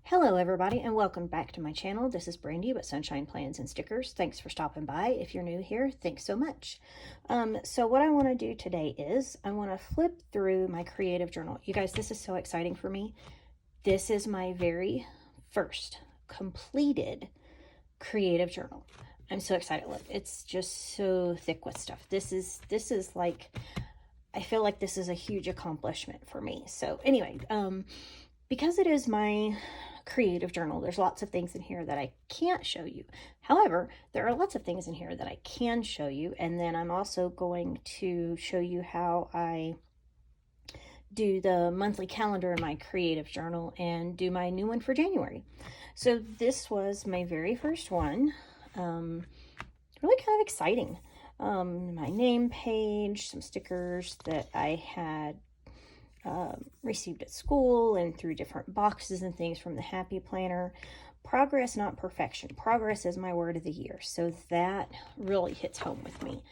Hello everybody and welcome back to my channel. This is Brandy with Sunshine Plans and Stickers. Thanks for stopping by. If you're new here, thanks so much. So what I want to do today is I want to flip through my creative journal. You guys, this is so exciting for me. This is my very first completed creative journal. I'm so excited. Look, it's just so thick with stuff. This is like, I feel like this is a huge accomplishment for me. So anyway, because it is my creative journal, there's lots of things in here that I can't show you. However, there are lots of things in here that I can show you. And then I'm also going to show you how I do the monthly calendar in my creative journal and do my new one for January. So this was my very first one. Really kind of exciting. My name page, some stickers that I had received at school and through different boxes and things from the Happy Planner. Progress, not perfection. Progress is my word of the year, so that really hits home with me.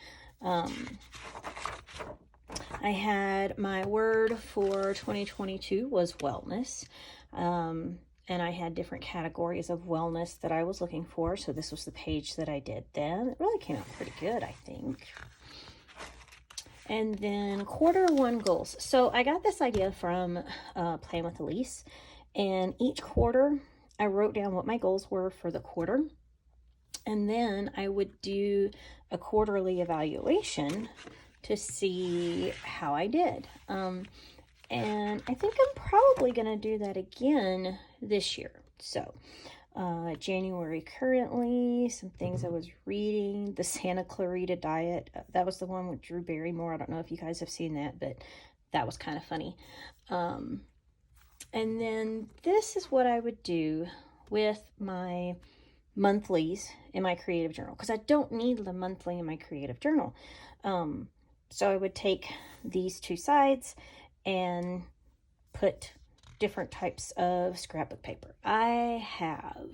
I had my word for 2022 was wellness, and I had different categories of wellness that I was looking for, so this was the page that I did then. It really came out pretty good, I think. And then quarter 1 goals. So I got this idea from Plan with Elise, and each quarter I wrote down what my goals were for the quarter, and then I would do a quarterly evaluation to see how I did. And I think I'm probably going to do that again this year. So January currently, some things I was reading, the Santa Clarita Diet. That was the one with Drew Barrymore. I don't know if you guys have seen that, but that was kind of funny. And then this is what I would do with my monthlies in my creative journal, because I don't need the monthly in my creative journal. So I would take these two sides and put different types of scrapbook paper. I have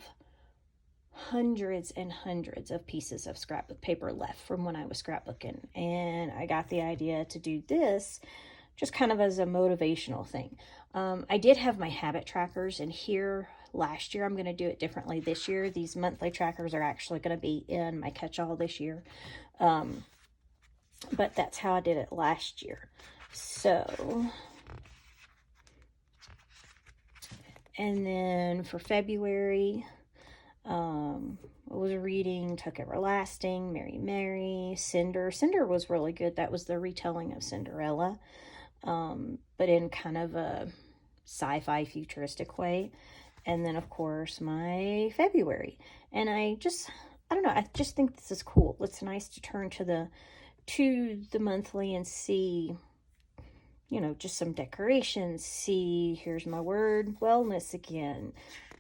hundreds and hundreds of pieces of scrapbook paper left from when I was scrapbooking, and I got the idea to do this just kind of as a motivational thing. I did have my habit trackers in here last year. I'm going to do it differently this year. These monthly trackers are actually going to be in my catch-all this year, but that's how I did it last year. So, and then for February, I was reading Tuck Everlasting, Mary Mary, Cinder. Cinder was really good. That was the retelling of Cinderella, but in kind of a sci-fi futuristic way. And then, of course, my February. And I don't know, I just think this is cool. It's nice to turn to the monthly and see, you know, just some decorations. See, here's my word, wellness again.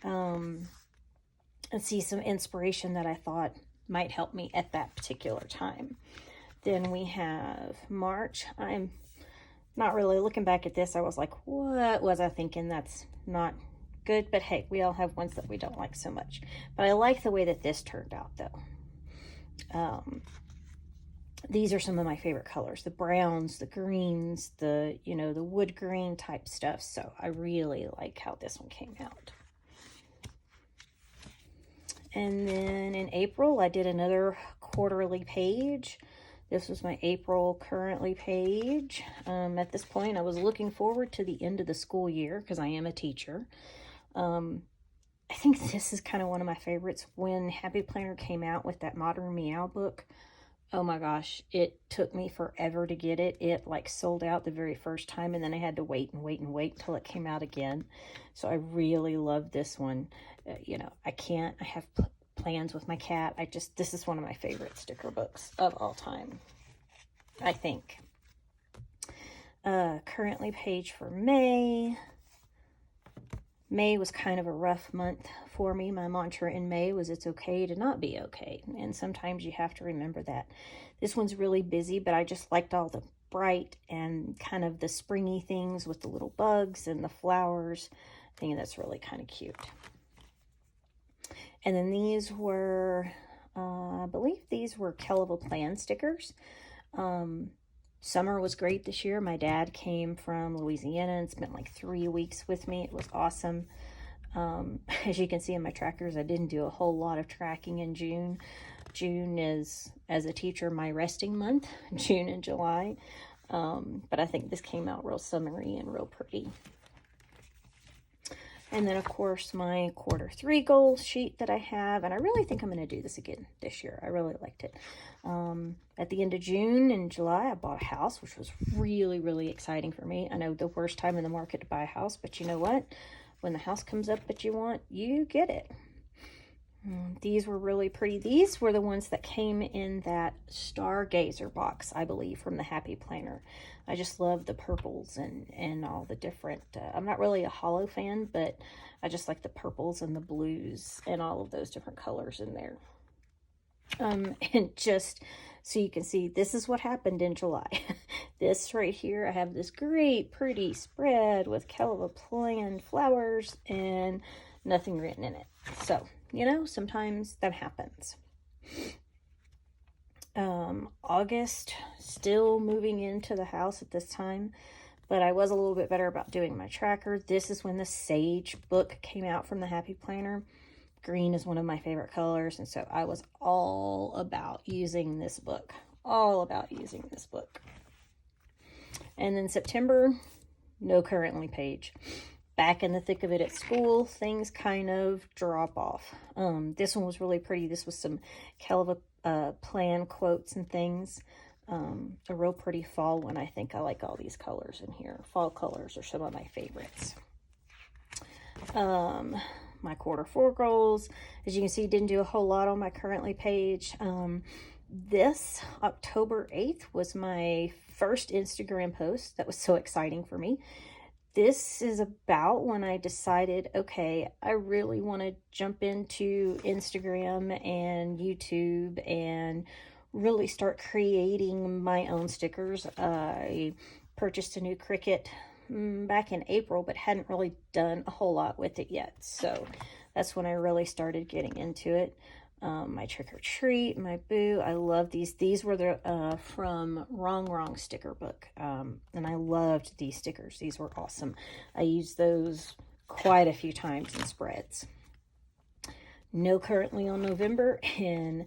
And see some inspiration that I thought might help me at that particular time. Then we have March. I'm not really looking back at this. I was like, what was I thinking? That's not good. But hey, we all have ones that we don't like so much. But I like the way that this turned out, though. These are some of my favorite colors, the browns, the greens, the wood green type stuff. So I really like how this one came out. And then in April, I did another quarterly page. This was my April currently page. At this point, I was looking forward to the end of the school year because I am a teacher. I think this is kind of one of my favorites. When Happy Planner came out with that Modern Meow book, oh my gosh, it took me forever to get it. It like sold out the very first time, and then I had to wait and wait and wait till it came out again. So I really love this one. I have plans with my cat. This is one of my favorite sticker books of all time, I think. Currently page for May. May was kind of a rough month for me. My mantra in May was it's okay to not be okay. And sometimes you have to remember that. This one's really busy, but I just liked all the bright and kind of the springy things with the little bugs and the flowers. I think that's really kind of cute. And then these were, I believe these were Kellival Plan stickers. Summer was great this year. My dad came from Louisiana and spent like 3 weeks with me. It was awesome. As you can see in my trackers, I didn't do a whole lot of tracking in June. June is, as a teacher, my resting month, June and July. But I think this came out real summery and real pretty. And then, of course, my Q3 goals sheet that I have. And I really think I'm going to do this again this year. I really liked it. At the end of June and July, I bought a house, which was really, really exciting for me. I know the worst time in the market to buy a house, but you know what? When the house comes up that you want, you get it. These were really pretty. These were the ones that came in that Stargazer box, I believe, from the Happy Planner. I just love the purples and all the different, I'm not really a hollow fan, but I just like the purples and the blues and all of those different colors in there. And just so you can see, this is what happened in July. This right here, I have this great pretty spread with Calva planned flowers and nothing written in it. So, you know, sometimes that happens. August, still moving into the house at this time, but I was a little bit better about doing my tracker. This is when the Sage book came out from the Happy Planner. Green is one of my favorite colors, and so I was all about using this book. And then September, no currently page. Back in the thick of it at school, things kind of drop off. This one was really pretty. This was some Calva plan quotes and things. A real pretty fall one. I think I like all these colors in here. Fall colors are some of my favorites. My Q4 goals, as you can see, didn't do a whole lot on my currently page. This October 8th was my first Instagram post. That was so exciting for me. This is about when I decided, okay, I really want to jump into Instagram and YouTube and really start creating my own stickers. I purchased a new Cricut back in April, but hadn't really done a whole lot with it yet. So that's when I really started getting into it. My Trick or Treat, my Boo, I love these. These were the from Wrong sticker book, and I loved these stickers. These were awesome. I used those quite a few times in spreads. No currently on November, and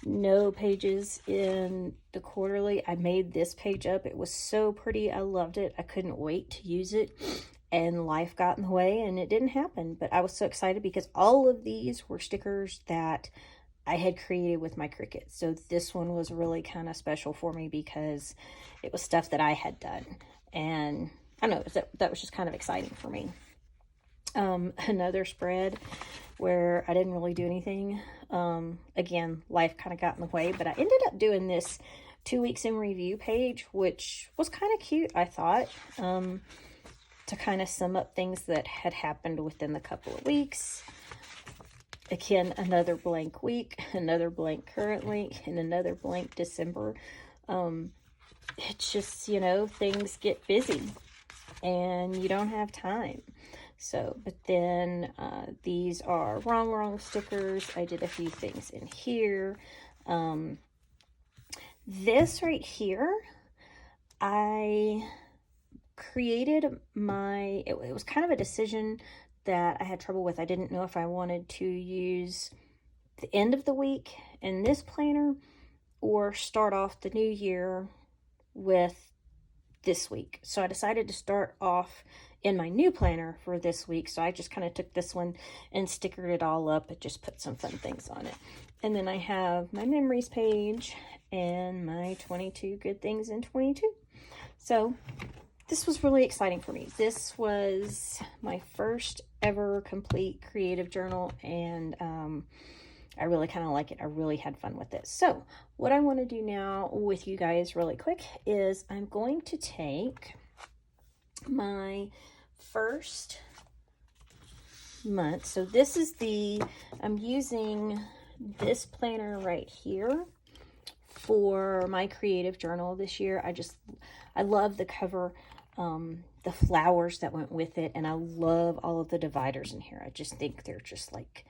no pages in the quarterly. I made this page up. It was so pretty. I loved it. I couldn't wait to use it, and life got in the way and it didn't happen. But I was so excited because all of these were stickers that I had created with my Cricut. So this one was really kind of special for me because it was stuff that I had done. And I don't know, that was just kind of exciting for me. Another spread where I didn't really do anything. Again, life kind of got in the way, but I ended up doing this 2 weeks in review page, which was kind of cute, I thought, to kind of sum up things that had happened within the couple of weeks. Again, another blank week, another blank currently, and another blank December. It's just, you know, things get busy and you don't have time. So, but then these are wrong stickers. I did a few things in here. This right here, I created my, it was kind of a decision that I had trouble with. I didn't know if I wanted to use the end of the week in this planner or start off the new year with this week. So I decided to start off in my new planner for this week. So I just kind of took this one and stickered it all up and just put some fun things on it. And then I have my memories page and my 22 good things in 22. So this was really exciting for me. This was my first ever complete creative journal, and I really kind of like it. I really had fun with it. So what I want to do now with you guys really quick is I'm going to take my first month. So this is I'm using this planner right here for my creative journal this year. I love the cover, the flowers that went with it, and I love all of the dividers in here. I just think they're just like,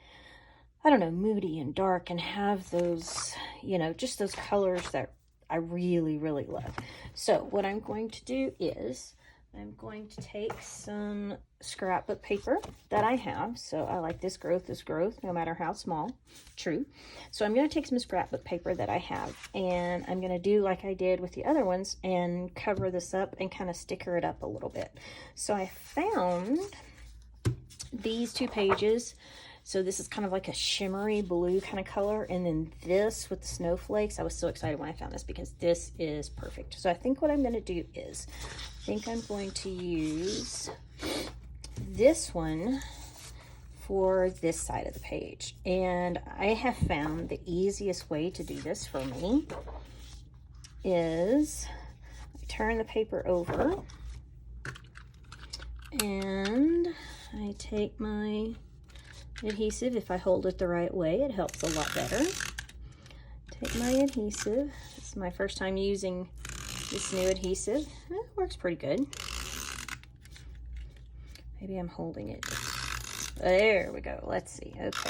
I don't know, moody and dark, and have those, you know, just those colors that I really, really love. So what I'm going to do is I'm going to take some scrapbook paper that I have. So I like this growth, no matter how small. True. So I'm going to take some scrapbook paper that I have, and I'm going to do like I did with the other ones and cover this up and kind of sticker it up a little bit. So I found these 2 pages. So this is kind of like a shimmery blue kind of color. And then this with the snowflakes. I was so excited when I found this because this is perfect. So I think what I'm going to do is, I think I'm going to use this one for this side of the page. And I have found the easiest way to do this for me is I turn the paper over and I take my adhesive. If I hold it the right way, it helps a lot better. Take my adhesive. This is my first time using this new adhesive. It works pretty good. Maybe I'm holding it. There we go. Let's see. Okay.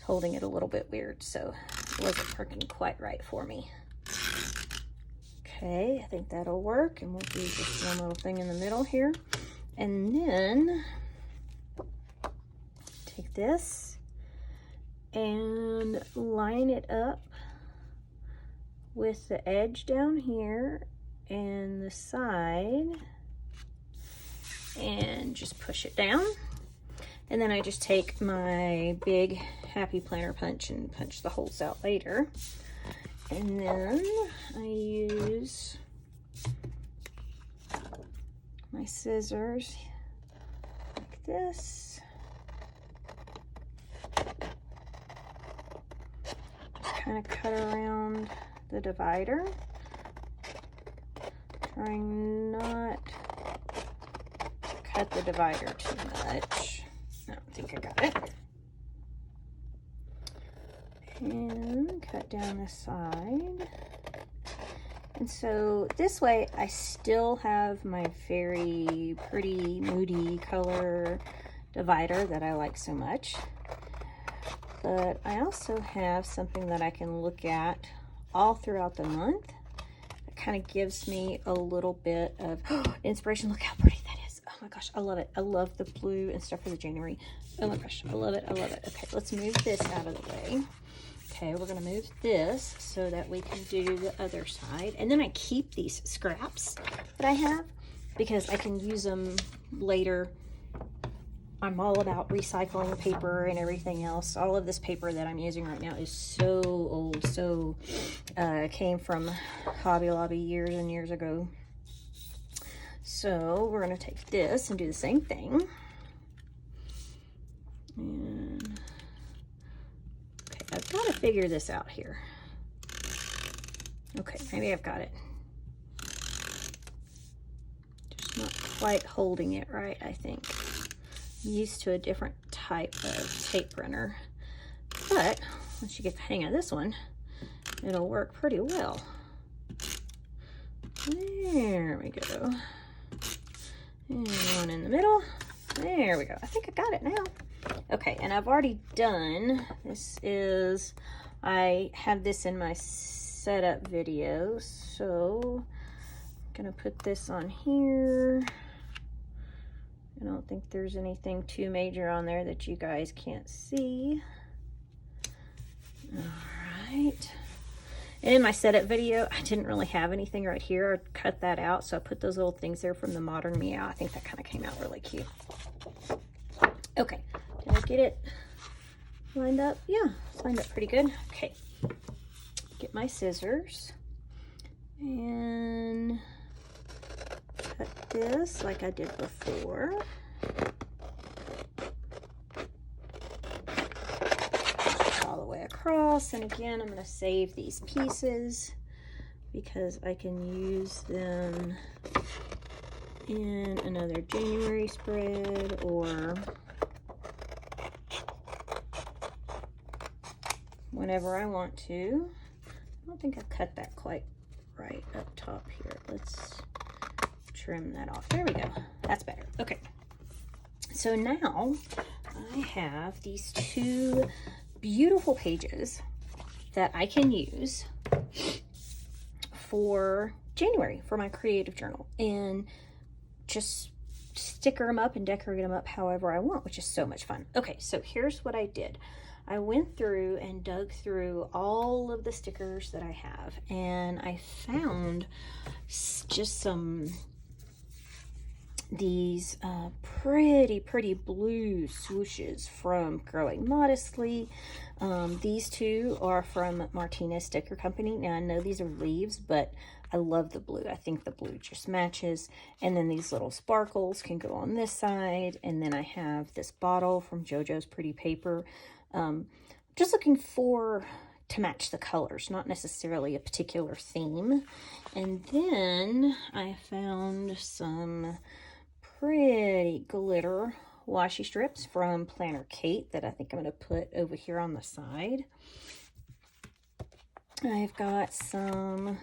Holding it a little bit weird, so it wasn't working quite right for me. Okay, I think that'll work. And we'll do just one little thing in the middle here. And then take this and line it up with the edge down here and the side and just push it down. And then I just take my big Happy Planner punch and punch the holes out later. And then I use my scissors like this. Kind of cut around the divider, trying not to cut the divider too much. I don't think I got it. And cut down the side. And so this way I still have my very pretty moody color divider that I like so much. But I also have something that I can look at all throughout the month. It kind of gives me a little bit of inspiration. Look how pretty that is. Oh my gosh, I love it. I love the blue and stuff for the January. Oh my gosh, I love it. I love it. Okay, let's move this out of the way. Okay, we're going to move this so that we can do the other side. And then I keep these scraps that I have because I can use them later. I'm all about recycling paper and everything else. All of this paper that I'm using right now is so old. So came from Hobby Lobby years and years ago. So we're going to take this and do the same thing. And okay, I've got to figure this out here. Okay, maybe I've got it. Just not quite holding it right, I think. Used to a different type of tape runner, but once you get the hang of this one, it'll work pretty well. There we go. And one in the middle. There we go. I think I got it now. Okay, and I've already done, this is, I have this in my setup video, so I'm gonna put this on here. I don't think there's anything too major on there that you guys can't see. All right. And in my setup video, I didn't really have anything right here. I cut that out, so I put those little things there from the Modern Me Out. I think that kind of came out really cute. Okay, did I get it lined up? Yeah, it's lined up pretty good. Okay, get my scissors and cut this like I did before. All the way across, and again I'm going to save these pieces because I can use them in another January spread or whenever I want to. I don't think I've cut that quite right up top here. Let's trim that off. There we go. That's better. Okay. So now I have these 2 beautiful pages that I can use for January for my creative journal. And just sticker them up and decorate them up however I want, which is so much fun. Okay, so here's what I did. I went through and dug through all of the stickers that I have, and I found just these pretty blue swooshes from Growing Modestly. These two are from Martinez Sticker Company. Now I know these are leaves, but I love the blue. I think the blue just matches. And then these little sparkles can go on this side. And then I have this bottle from JoJo's Pretty Paper. Just looking to match the colors, not necessarily a particular theme. And then I found some pretty glitter washi strips from Planner Kate that I think I'm going to put over here on the side. I've got some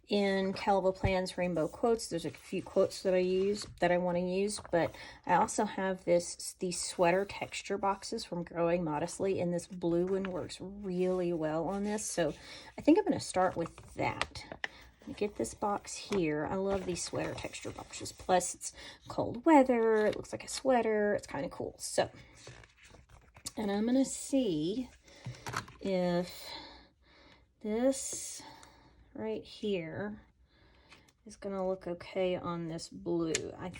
in Calva Plans Rainbow Quotes. There's a few quotes that I want to use, but I also have these sweater texture boxes from Growing Modestly, and this blue one works really well on this, so I think I'm going to start with that. Get this box here. I love these sweater texture boxes. Plus, it's cold weather. It looks like a sweater. It's kind of cool. So, and I'm going to see if this right here is going to look okay on this blue. I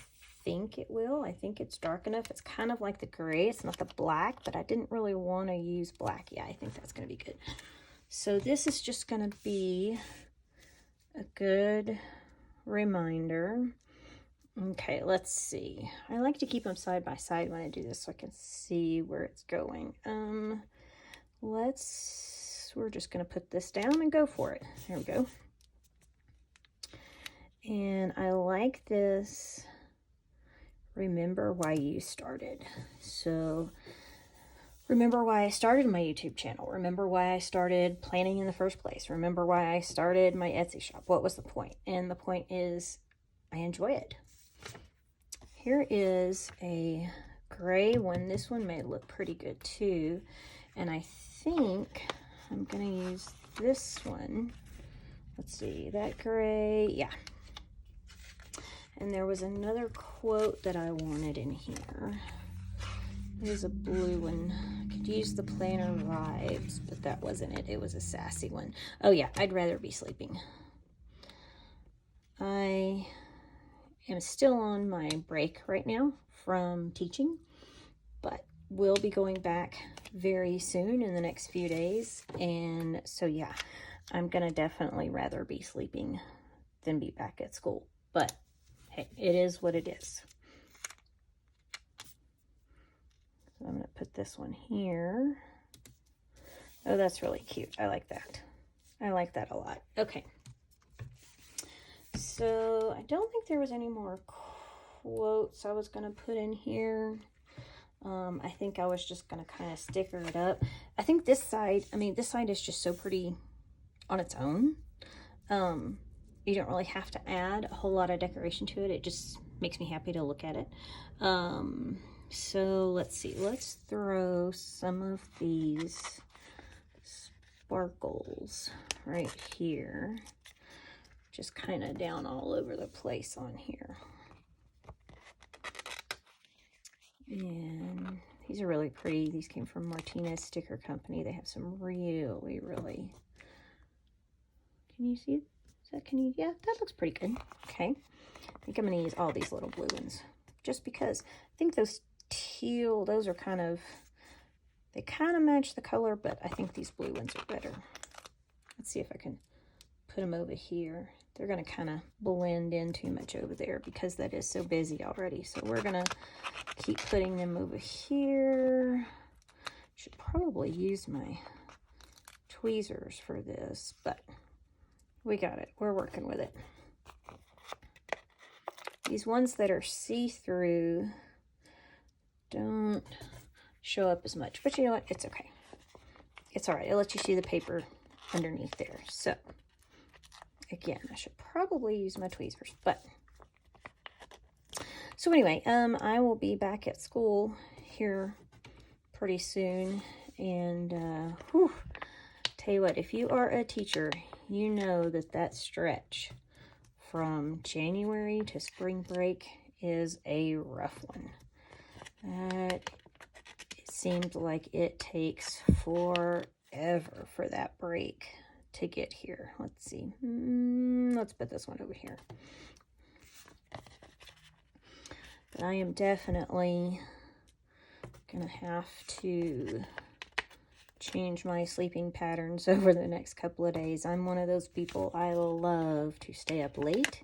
think it will. I think it's dark enough. It's kind of like the gray. It's not the black, but I didn't really want to use black. Yeah, I think that's going to be good. So this is just going to be a good reminder. Okay, let's see. I like to keep them side by side when I do this so I can see where it's going. We're just going to put this down and go for it. There we go. And I like this. Remember why you started. So remember why I started my YouTube channel. Remember why I started planning in the first place. Remember why I started my Etsy shop. What was the point? And the point is I enjoy it. Here is a gray one. This one may look pretty good too. And I think I'm going to use this one. Let's see, that gray. Yeah. And there was another quote that I wanted in here. There's a blue one. I could use the Planner Vibes, but that wasn't it. It was a sassy one. Oh yeah, I'd rather be sleeping. I am still on my break right now from teaching, but will be going back very soon in the next few days. And so yeah, I'm gonna definitely rather be sleeping than be back at school. But hey, it is what it is. So I'm going to put this one here. Oh, that's really cute. I like that. I like that a lot. Okay. So I don't think there was any more quotes I was going to put in here. I think I was just going to kind of sticker it up. I think this side is just so pretty on its own. You don't really have to add a whole lot of decoration to it. It just makes me happy to look at it. So let's see, let's throw some of these sparkles right here, just kind of down all over the place on here. And these are really pretty. These came from Martinez Sticker Company. They have some really, can you see? Yeah, that looks pretty good. Okay. I think I'm going to use all these little blue ones just because I think those teal, those are they kind of match the color, but I think these blue ones are better. Let's see if I can put them over here. They're going to kind of blend in too much over there because that is so busy already. So we're going to keep putting them over here. Should probably use my tweezers for this, but we got it. We're working with it. These ones that are see-through don't show up as much, but you know what? It's okay. It's all right. It lets you see the paper underneath there. So again, I should probably use my tweezers, but so anyway, I will be back at school here pretty soon, and tell you what, if you are a teacher, you know that stretch from January to spring break is a rough one. It seemed like it takes forever for that break to get here. Let's see. Let's put this one over here. But I am definitely gonna have to change my sleeping patterns over the next couple of days. I'm one of those people, I love to stay up late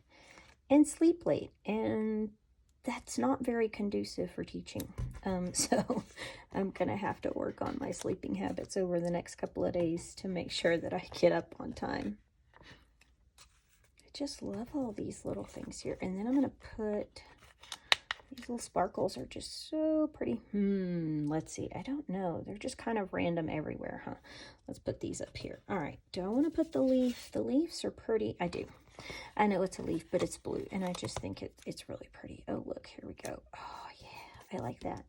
and sleep late, and that's not very conducive for teaching. So I'm gonna have to work on my sleeping habits over the next couple of days to make sure that I get up on time. I just love all these little things here. And then I'm gonna put these little sparkles, are just so pretty. Let's see. I don't know. They're just kind of random everywhere, huh? Let's put these up here. All right. Do I want to put the leaf? The leaves are pretty. I do. I know it's a leaf, but it's blue, and I just think it's really pretty. Oh, look. Here we go. Oh, yeah. I like that.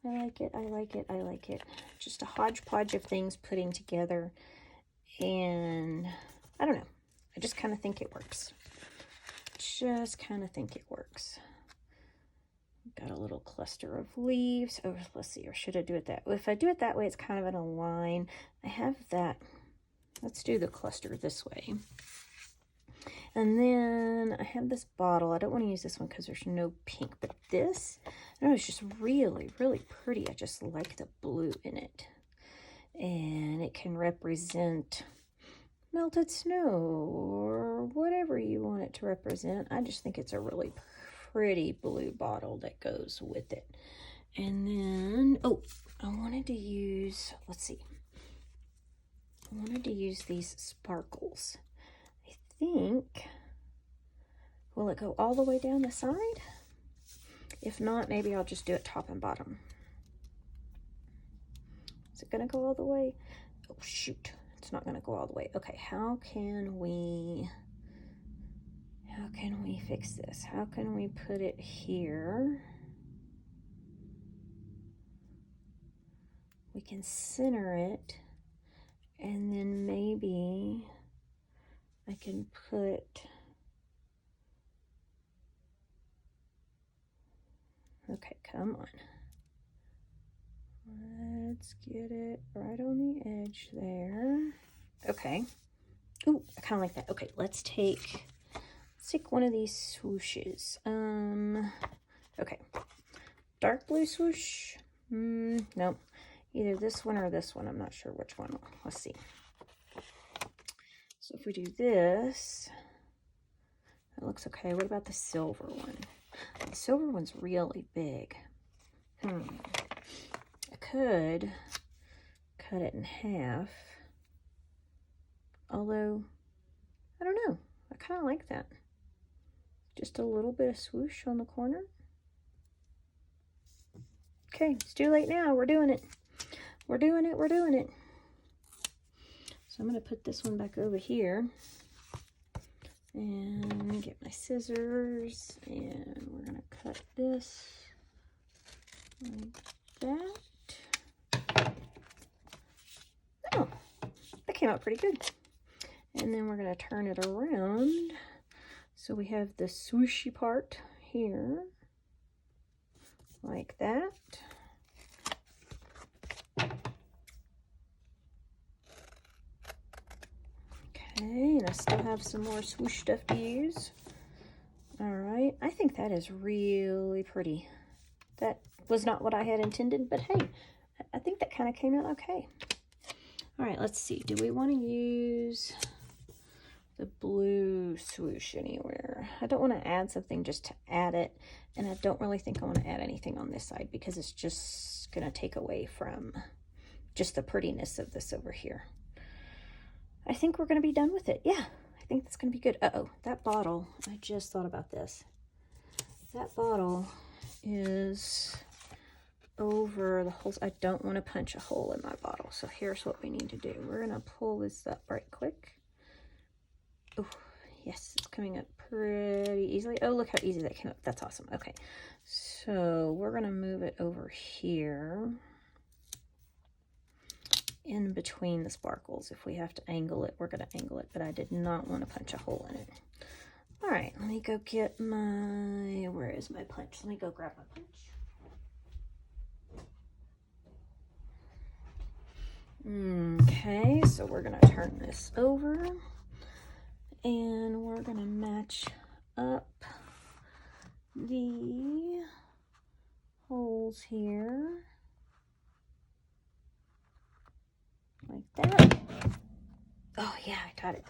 I like it. I like it. I like it. Just a hodgepodge of things putting together, and I don't know. I just kind of think it works. Just kind of think it works. Got a little cluster of leaves. Oh, let's see, or should I do it that way? If I do it that way, it's kind of in a line. I have that. Let's do the cluster this way. And then I have this bottle. I don't want to use this one because there's no pink, but this, I don't know, it's just really, really pretty. I just like the blue in it. And it can represent melted snow or whatever you want it to represent. I just think it's a really pretty blue bottle that goes with it. And then, oh, I wanted to use, let's see. I wanted to use these sparkles. I think, will it go all the way down the side? If not, maybe I'll just do it top and bottom. Is it gonna go all the way? Oh, shoot. It's not gonna go all the way. Okay, how can we fix this? How can we put it here? We can center it, and then maybe I can put, okay, come on. Let's get it right on the edge there. Okay. Ooh, I kind of like that. Okay, let's take one of these swooshes. Okay. Dark blue swoosh. No. Either this one or this one. I'm not sure which one. Let's see. So if we do this, that looks okay. What about the silver one? The silver one's really big. I could cut it in half. Although, I don't know. I kind of like that. Just a little bit of swoosh on the corner. Okay, it's too late now. We're doing it. We're doing it. We're doing it. So I'm going to put this one back over here. And get my scissors. And we're going to cut this like that. Oh, that came out pretty good. And then we're going to turn it around. So we have the swooshy part here, like that. Okay, and I still have some more swoosh stuff to use. All right, I think that is really pretty. That was not what I had intended, but hey, I think that kind of came out okay. All right, let's see. Do we want to use the blue swoosh anywhere? I don't want to add something just to add it, and I don't really think I want to add anything on this side because it's just going to take away from just the prettiness of this over here. I think we're going to be done with it. Yeah, I think that's going to be good. Uh-oh, that bottle, I just thought about this. That bottle is over the holes. I don't want to punch a hole in my bottle, so here's what we need to do. We're going to pull this up right quick. Oh, yes, it's coming up pretty easily. Oh, look how easy that came up. That's awesome. Okay, so we're going to move it over here in between the sparkles. If we have to angle it, we're going to angle it, but I did not want to punch a hole in it. All right, let me go get my, where is my punch? Let me go grab my punch. Okay, so we're gonna turn this over and we're gonna match up the holes here like that. Oh yeah, I got it.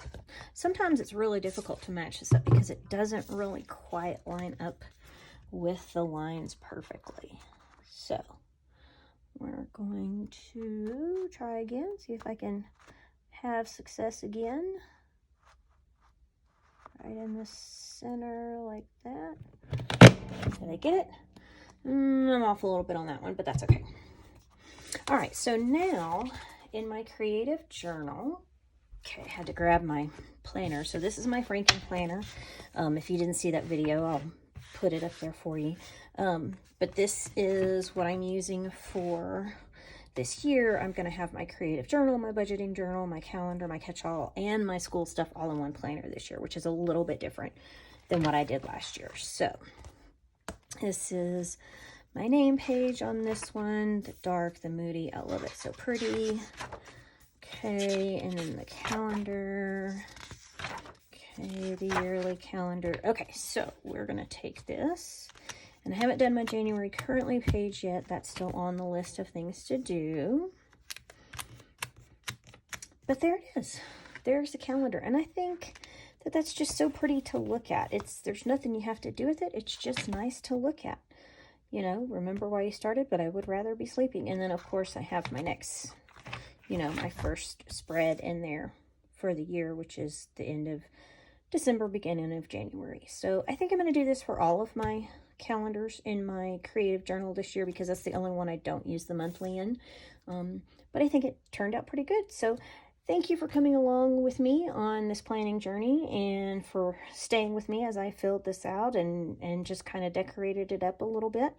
Sometimes it's really difficult to match this up because it doesn't really quite line up with the lines perfectly. So we're going to try again, see if I can have success again. Right in the center like that. Did I get it? I'm off a little bit on that one, but that's okay. All right, so now in my creative journal, okay, I had to grab my planner. So this is my Franken planner. If you didn't see that video, I'll put it up there for you. But this is what I'm using for this year. I'm going to have my creative journal, my budgeting journal, my calendar, my catch-all, and my school stuff all in one planner this year, which is a little bit different than what I did last year. So this is my name page on this one, the dark, the moody. I love it, so pretty. Okay, and then the calendar. Okay, the yearly calendar. Okay, so we're going to take this, and I haven't done my January currently page yet. That's still on the list of things to do. But there it is. There's the calendar, and I think that that's just so pretty to look at. There's nothing you have to do with it. It's just nice to look at. You know, remember why you started, but I would rather be sleeping. And then, of course, I have my next, you know, my first spread in there for the year, which is the end of December, beginning of January. So I think I'm going to do this for all of my calendars in my creative journal this year because that's the only one I don't use the monthly in. But I think it turned out pretty good. So thank you for coming along with me on this planning journey and for staying with me as I filled this out and just kind of decorated it up a little bit.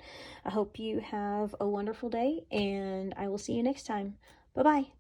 I hope you have a wonderful day, and I will see you next time. Bye-bye.